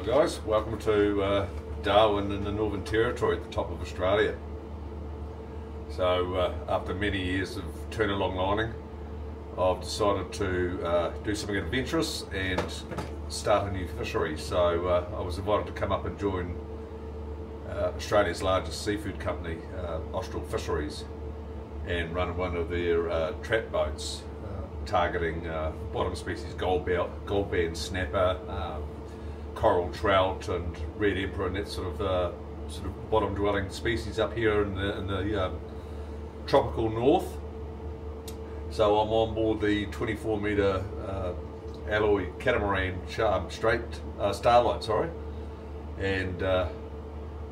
Guys, welcome to Darwin in the Northern Territory at the top of Australia. So after many years of tuna long lining, I've decided to do something adventurous and start a new fishery. So I was invited to come up and join Australia's largest seafood company, Offshore Fisheries, and run one of their trap boats targeting bottom species gold band snapper, coral trout and red emperor, and that sort of bottom dwelling species up here in the tropical north. So I'm on board the 24 metre alloy catamaran Starlight, and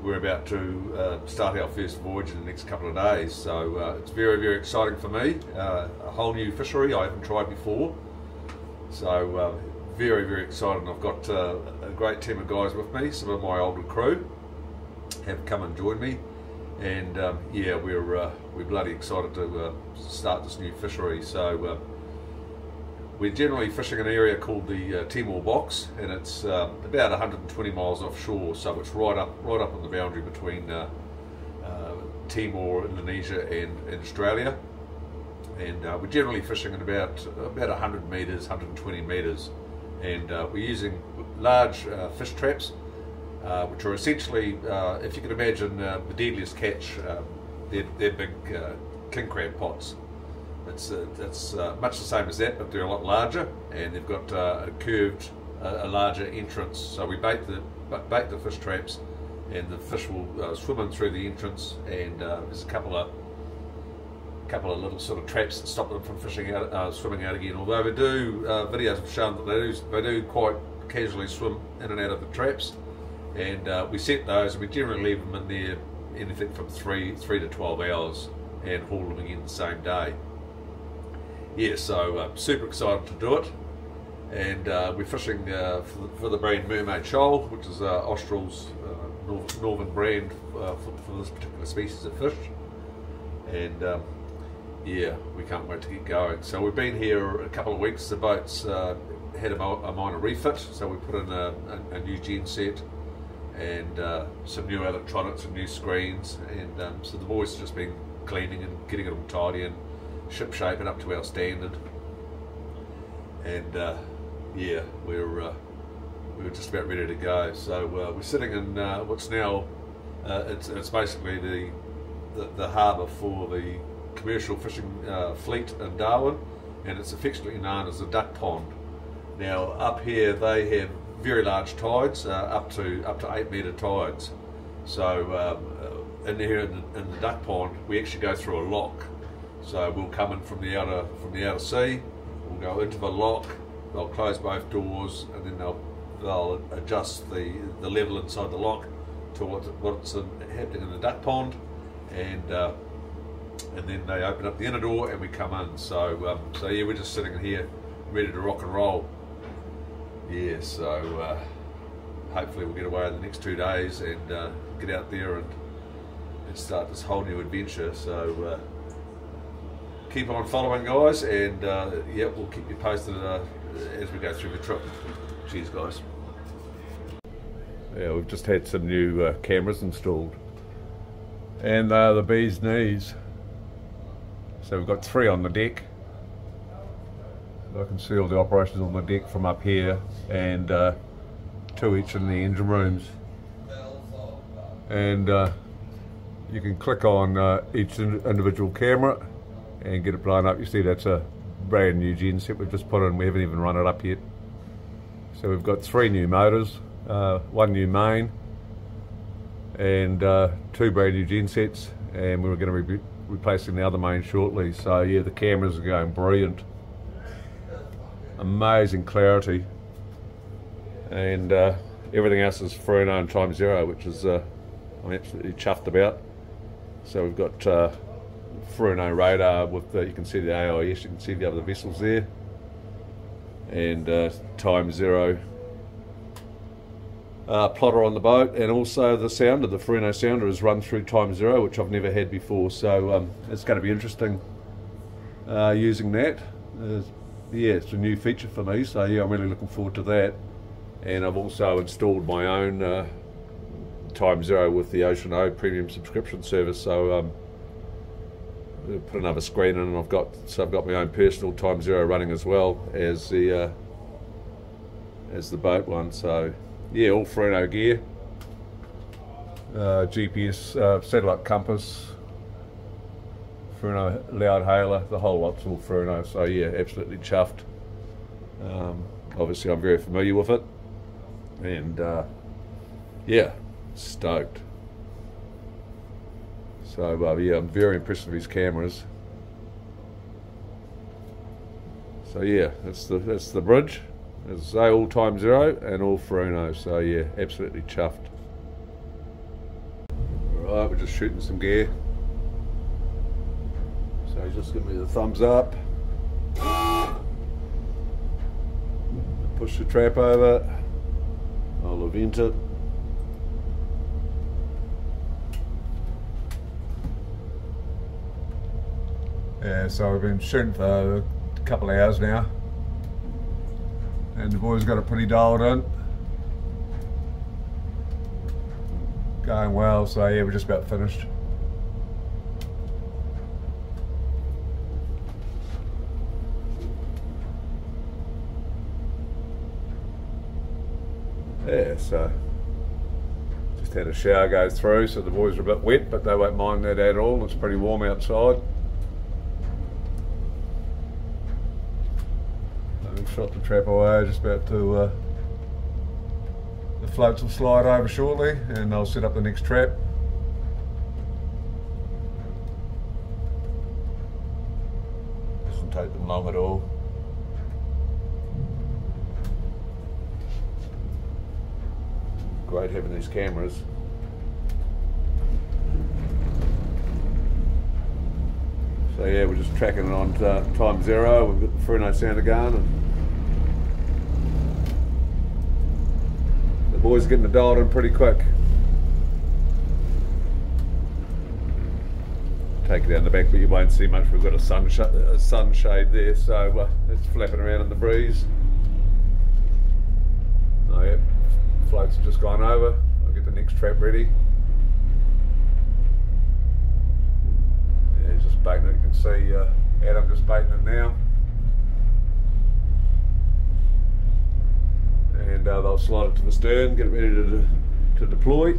we're about to start our first voyage in the next couple of days. So it's very, very exciting for me. A whole new fishery I haven't tried before. So very, very excited. I've got a great team of guys with me. Some of my older crew have come and joined me, and yeah, we're bloody excited to start this new fishery. So we're generally fishing an area called the Timor Box, and it's about 120 miles offshore. So it's right up on the boundary between Timor, Indonesia, and Australia. And we're generally fishing at about 100 metres, 120 metres. And we're using large fish traps, which are essentially, if you can imagine the deadliest catch, they're big king crab pots. It's much the same as that, but they're a lot larger, and they've got a curved, a larger entrance. So we bait the fish traps, and the fish will swim in through the entrance, and there's a couple of little sort of traps that stop them from swimming out again. Although videos have shown that they do quite casually swim in and out of the traps, and we set those, and we generally leave them in there anything from 3 to 12 hours and haul them again the same day. Yeah, so super excited to do it, and we're fishing for the brand Mermaid Shoal, which is Austral's northern brand for this particular species of fish, and yeah, we can't wait to get going. So we've been here a couple of weeks. The boat's had a minor refit, so we put in a new gen set and some new electronics and new screens, and so the boys have just been cleaning and getting it all tidy and ship shaping up to our standard. And yeah, we're just about ready to go. So we're sitting in what's now it's basically the harbour for the commercial fishing fleet in Darwin, and it's affectionately known as the duck pond. Now up here they have very large tides, up to 8 metre tides. So in here in the duck pond, we actually go through a lock. So we'll come in from the outer sea, we'll go into the lock, they'll close both doors, and then they'll adjust the level inside the lock to what's happening in the duck pond, and then they open up the inner door and we come in. So so yeah, we're just sitting here ready to rock and roll. Yeah, so hopefully we'll get away in the next 2 days and get out there and start this whole new adventure. So keep on following, guys, and yeah, we'll keep you posted as we go through the trip. Cheers, guys. Yeah, we've just had some new cameras installed, and they're the bee's knees. So we've got 3 on the deck. I can see all the operations on the deck from up here, and 2 each in the engine rooms. And you can click on each individual camera and get it blown up. You see that's a brand new gen set we've just put in. We haven't even run it up yet. So we've got 3 new motors, 1 new main, and 2 brand new gen sets, and we're going to be replacing the other main shortly. So yeah, the cameras are going brilliant, amazing clarity, and everything else is Fruno and Time Zero, which is I'm absolutely chuffed about. So we've got Fruno radar with you can see the AIS, you can see the other vessels there, and Time Zero plotter on the boat, and also the sounder, the Fruno sounder is run through Time Zero, which I've never had before. So it's going to be interesting using that. Yeah, it's a new feature for me, so yeah, I'm really looking forward to that. and I've also installed my own Time Zero with the Ocean O premium subscription service. So put another screen in, and I've got my own personal Time Zero running as well as the boat one. So yeah, all Fruno gear, GPS, satellite compass, Fruno loud hailer, the whole lot's all Fruno. So yeah, absolutely chuffed. Obviously I'm very familiar with it, and yeah, stoked. So yeah, I'm very impressed with his cameras. So yeah, that's the bridge. As I say, all Time Zero and all Fruno. So yeah, absolutely chuffed. Alright, we're just shooting some gear. So he's just giving me the thumbs up. Push the trap over. I'll event it. Yeah, so we've been shooting for a couple of hours now, and the boys got it pretty dialed in. Going well, so yeah, we're just about finished. Yeah, so just had a shower go through, so the boys are a bit wet, but they won't mind that at all. It's pretty warm outside. Shot the trap away, just about to, the floats will slide over shortly, and I'll set up the next trap. Doesn't take them long at all. Great having these cameras. So yeah, we're just tracking it on Time Zero. We've got the Fruno sounder going, and the boys are getting it dialed in pretty quick. Take it down the back, but you won't see much. We've got a sunshade there, so it's flapping around in the breeze. Oh yeah, floats have just gone over. I'll get the next trap ready. Yeah, he's just baiting it. You can see Adam just baiting it now. And they'll slide it to the stern, get it ready to deploy.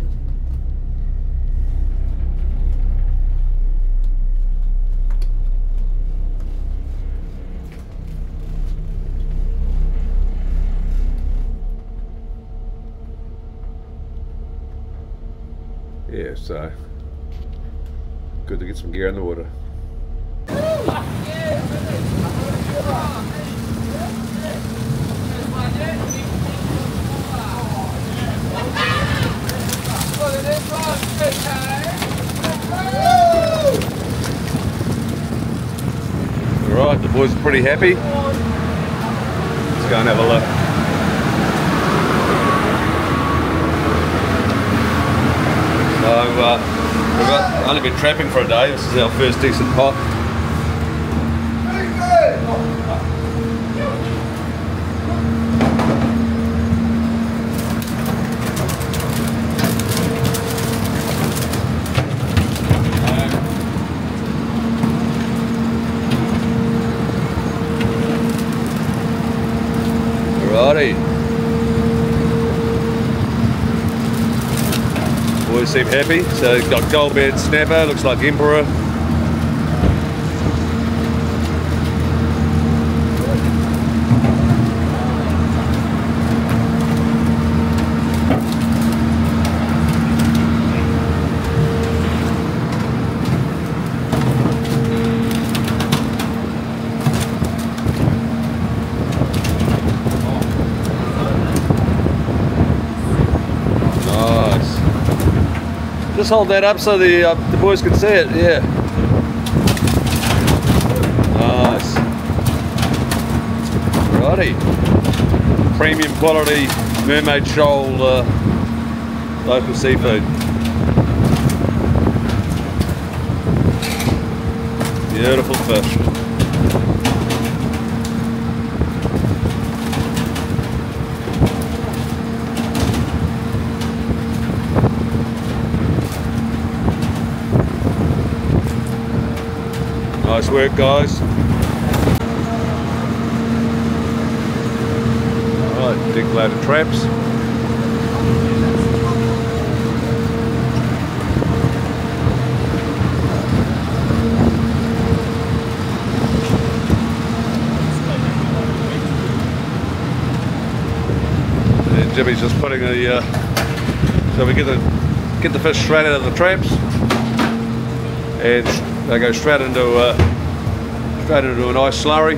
Yeah, so good to get some gear in the water. Alright, the boys are pretty happy. Let's go and have a look. So we've only been trapping for a day. This is our first decent pot. Alrighty. Boys seem happy. So he's got gold band snapper, looks like Emperor. Just hold that up so the boys can see it, yeah. Nice. Righty. Premium quality mermaid shoal local seafood. Beautiful fish. Nice work, guys. Alright, dig load of traps. And Jimmy's just putting a so we get the fish straight out of the traps, and they go straight into a nice slurry.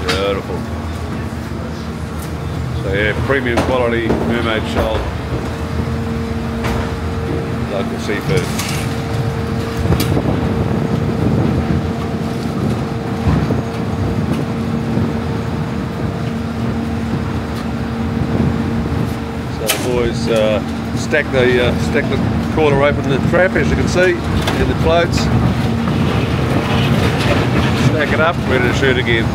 Beautiful. So yeah, premium quality mermaid shell, local seafood. So the boys stack the crawler open in the trap, as you can see, and it floats. Stack it up, ready to shoot again.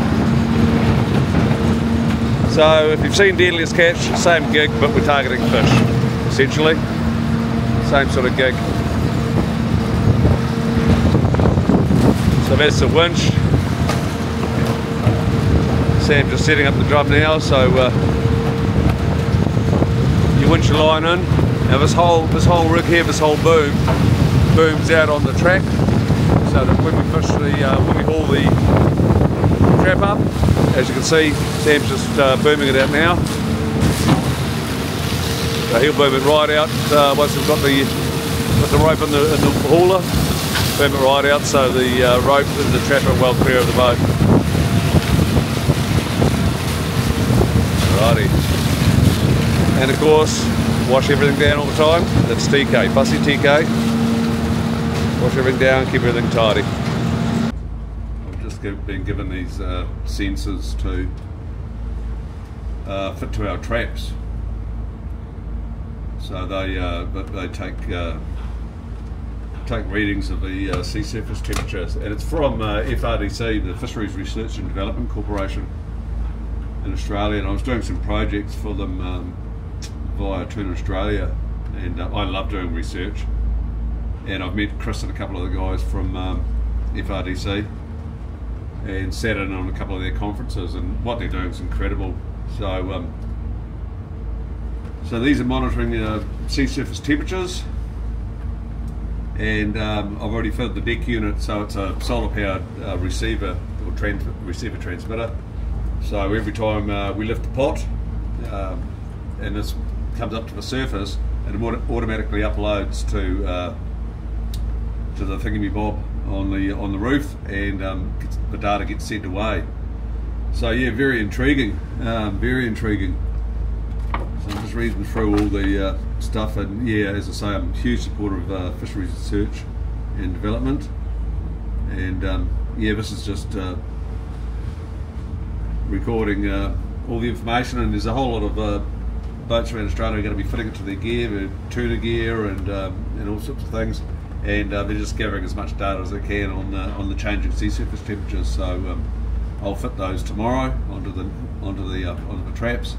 So if you've seen Deadliest Catch, same gig, but we're targeting fish, essentially. Same sort of gig. So that's the winch. Sam's just setting up the drum now, so you winch your line in. Now this whole rig here, this whole boom, booms out on the track, so that when we fish when we haul the trap up, as you can see, Sam's just booming it out now. So he'll boom it right out once we've got the rope in the hauler. Boom it right out so the rope and the trap are well clear of the boat. Alrighty. And of course, wash everything down all the time. That's TK, fussy TK. Wash everything down, keep everything tidy. Been given these sensors to fit to our traps, so they take readings of the sea surface temperatures, and it's from FRDC, the Fisheries Research and Development Corporation in Australia, and I was doing some projects for them via Tuna Australia, and I love doing research, and I've met Chris and a couple of the guys from FRDC and sat in on a couple of their conferences, and what they're doing is incredible. So so these are monitoring sea surface temperatures, and I've already filled the deck unit, so it's a solar powered receiver or receiver transmitter. So every time we lift the pot and this comes up to the surface, and it automatically uploads to the thingamy-bob on the roof, and the data gets sent away. So yeah, very intriguing, very intriguing. So I'm just reading through all the stuff, and yeah, as I say, I'm a huge supporter of fisheries research and development, and yeah, this is just recording all the information, and there's a whole lot of boats around Australia are going to be fitting it to their gear, their tuna gear, and all sorts of things. And they're just gathering as much data as they can on the changing sea surface temperatures. So I'll fit those tomorrow onto the traps,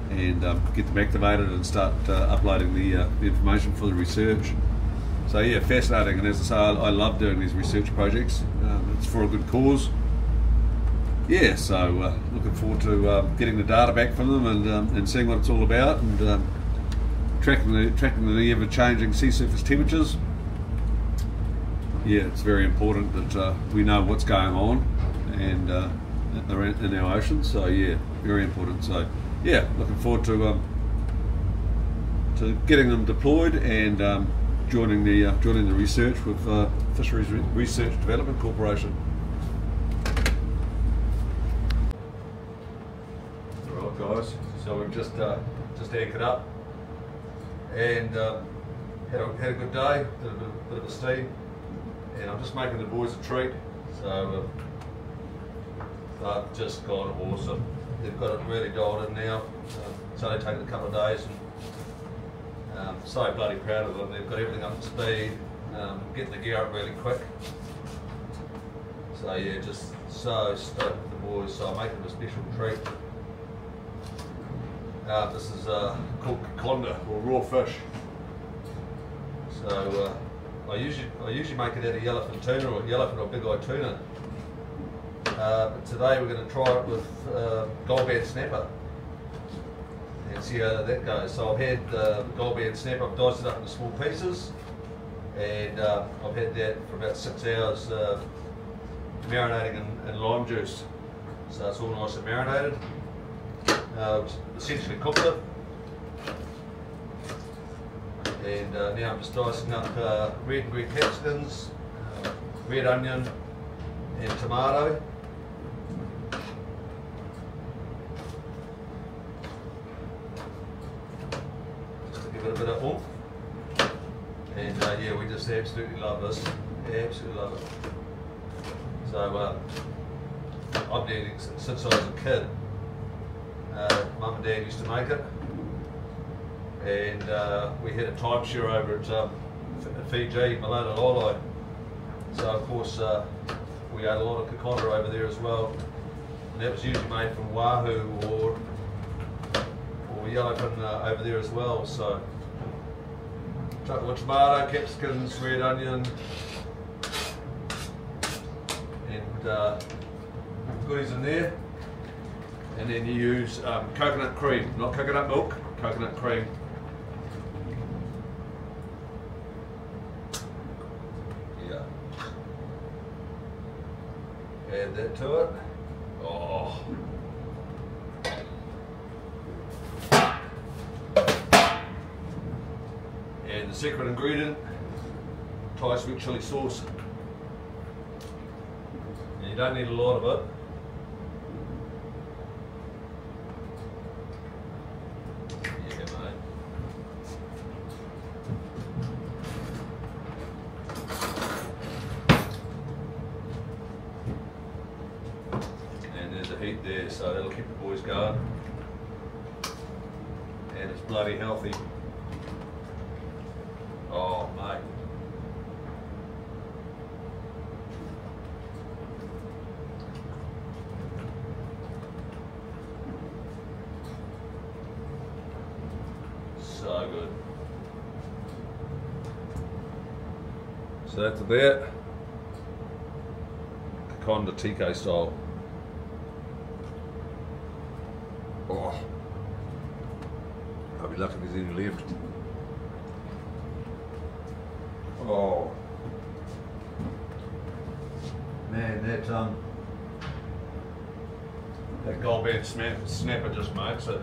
and get them activated and start uploading the information for the research. So yeah, fascinating. And as I say, I love doing these research projects. It's for a good cause. Yeah, so looking forward to getting the data back from them, and seeing what it's all about, and tracking the ever-changing sea surface temperatures. Yeah, it's very important that we know what's going on and in our oceans. So yeah, very important. So yeah, looking forward to getting them deployed and joining the research with Fisheries Research Development Corporation. All right, guys. So we've just anchored up and had a good day. Did a bit of a steam. And I'm just making the boys a treat, so they've just gone awesome. They've got it really dialed in now. It's only taken a couple of days, and so bloody proud of them. They've got everything up to speed. getting the gear up really quick. So yeah, just so stoked with the boys, so I make them a special treat. This is called kakonda, or raw fish. So I usually make it out of yellowfin tuna, or yellowfin or big eye tuna. But today we're going to try it with goldband snapper and see how that goes. So I've had the goldband snapper, I've diced it up into small pieces, and I've had that for about 6 hours marinating in lime juice. So it's all nice and marinated. Essentially cooked it. And now I'm just dicing up red and green capsicums, red onion and tomato. Just to give it a bit of oomph. And yeah, we just absolutely love this. Absolutely love it. So I've been eating since I was a kid. Mum and Dad used to make it. And we had a timeshare over at Fiji, Malona Lolai. So of course we ate a lot of kakonda over there as well. And that was usually made from wahoo or yellowfin over there as well. So chuck with tomato, capsicums, red onion, and goodies in there. And then you use coconut cream, not coconut milk, coconut cream. Yeah. Add that to it. Oh. And the secret ingredient, Thai sweet chili sauce. And you don't need a lot of it. Heat there, so that'll keep the boys going, and it's bloody healthy. Oh mate, so good. So that's that, kakonda TK style. Oh, I'll be lucky if there's any left. Oh, man, that goldband snapper just makes it.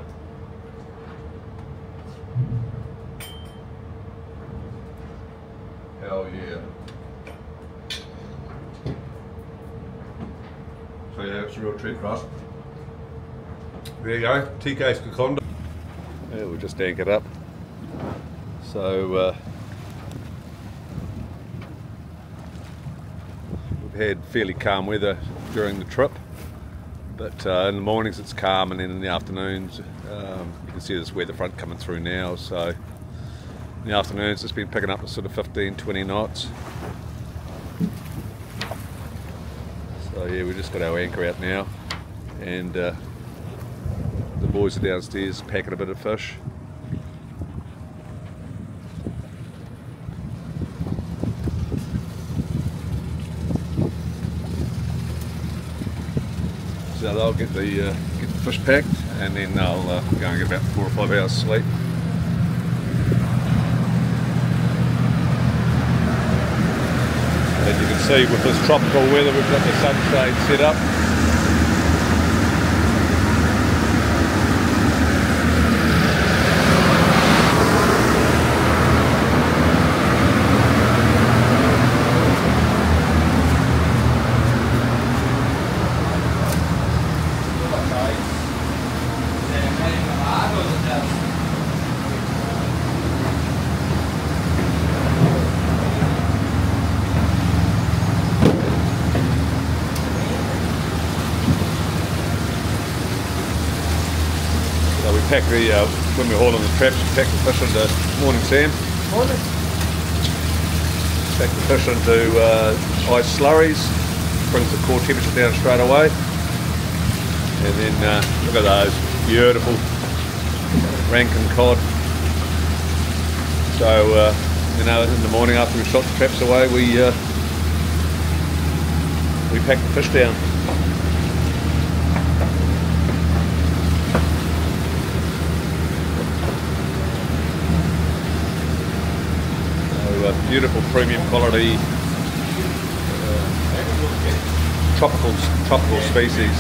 Hell yeah. So yeah, it's a real treat for us. There you go, TK's kakonda. Yeah, we'll just anchor it up. So we've had fairly calm weather during the trip, but in the mornings it's calm, and then in the afternoons you can see this weather front coming through now. So in the afternoons it's been picking up at sort of 15-20 knots. So yeah, we just got our anchor out now, and the boys are downstairs packing a bit of fish. So they'll get the fish packed, and then they'll go and get about 4 or 5 hours sleep. As you can see, with this tropical weather, we've got the sunshade set up. Pack the, when we're hauling the traps, we pack the fish into morning Sam. Morning. Pack the fish into ice slurries, brings the core temperature down straight away. And then look at those, beautiful Rankin cod. So you know, in the morning after we shot the traps away, we pack the fish down. So beautiful premium quality tropical species.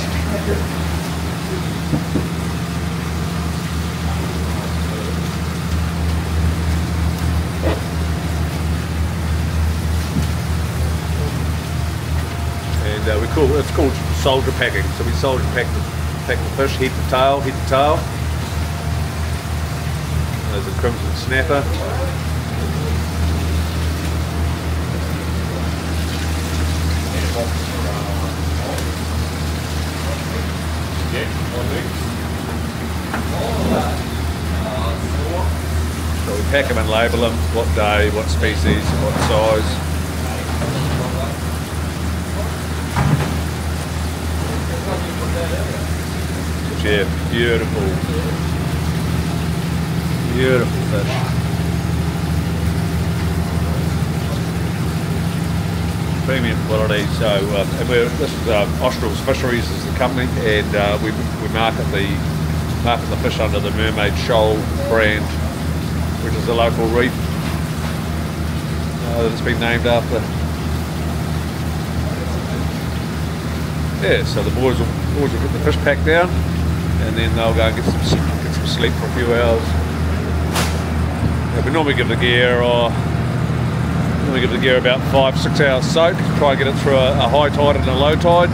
And it's called soldier packing. So we soldier pack the fish, head to tail. There's a crimson snapper. So we pack them and label them, what day, what species, what size. Yeah, beautiful fish. Premium quality. So, and this is Offshore Fisheries is the company, and we market the fish under the Mermaid Shoal brand, which is a local reef that it's been named after. Yeah, so the boys will get the fish packed down, and then they'll go and get some sleep for a few hours. Yeah, we normally give the gear about 5-6 hours soak, try and get it through a high tide and a low tide,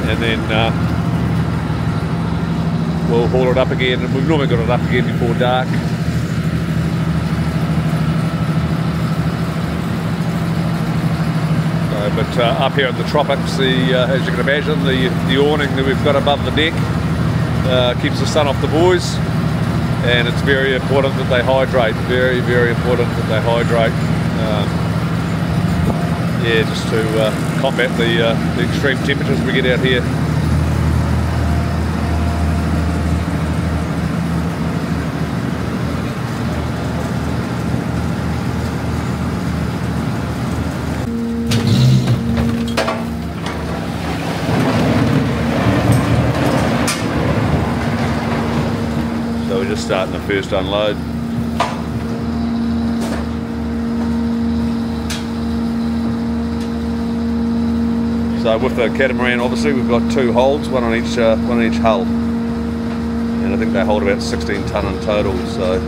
and then we'll haul it up again, and we've normally got it up again before dark. But up here in the tropics, as you can imagine, the awning that we've got above the deck keeps the sun off the boys, and it's very important that they hydrate. Very, very important that they hydrate. Yeah, just to combat the extreme temperatures we get out here. Just starting the first unload. So with the catamaran, obviously we've got 2 holds, one on each hull, and I think they hold about 16 tonne in total. So